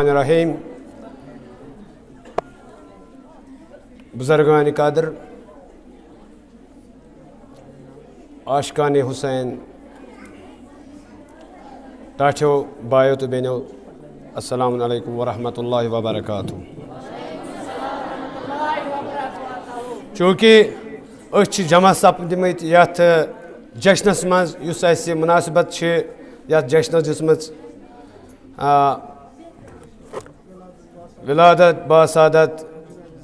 बिस्मिल्लाहिर्रहमानिर्रहीम। बुज़ुर्गान क़द्र, आशिक़ान हुसैन, टाठियो बायो तो बेनो, अस्सलामु अलैकुम वरहमतुल्लाहि वबरकातुहू। चूँकि अछ जमा सपदिमत यथ जश्नस मज युस असे मुनासिबत यथ जश्नस दिसमच विलादत बासादत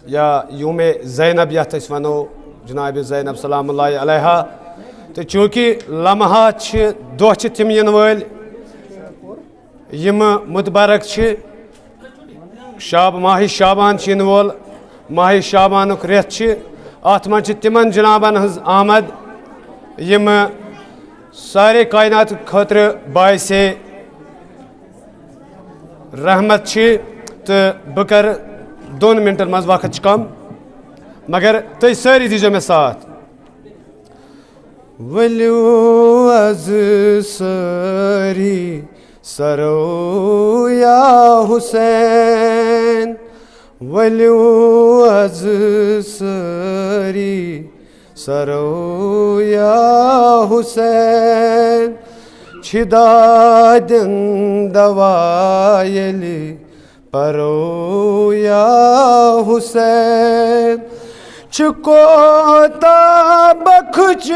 या यूमे ज़ैनब यथ अस वनो जनाब ज़ैनब सलामुल्लाहि अलैहा। तो चूँकि लम्हा दोह तिम इन वल यम मुतबरक माह शाबान इन वोल, माह शाबानुक रेत अत मन तिमन जनाबन हज आमद यम सारे कायनात खतर बायसे रहमत तो बह कर 2 मिनटन मज वक्त कम, मगर तुम सारी दीजो मे साथ। वल्यो अज सारी सरो या हुसैन, वल्यो अज सारी सरो या हुसैन। छिदादन दवायली परो या हुसैन। चुकोता बखच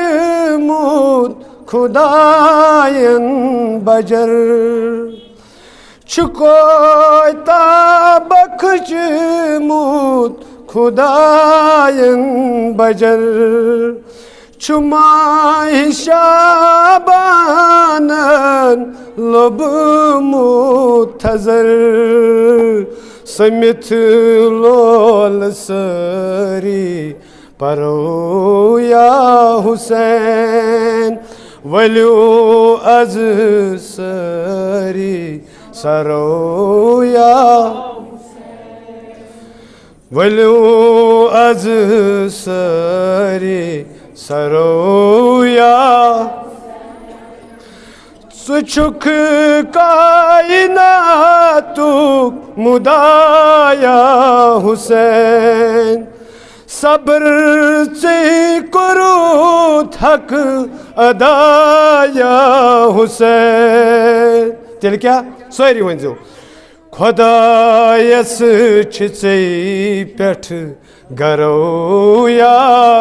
मूद खुदायन बजर, चुकोता बखच मूद खुदायन बजर। चुमाह शाबानन लब मुथजर, समिथ लोल सारी परो या हुसैन। वल्यो अज सारी सरो या, वल्यो अज सारी सरो या। सुछुक कायनातुक मुदाया हुसैन। सब्र से करो थक अदाया हुसैन। तेल क्या सारी वन जो खुदायस पे गरो या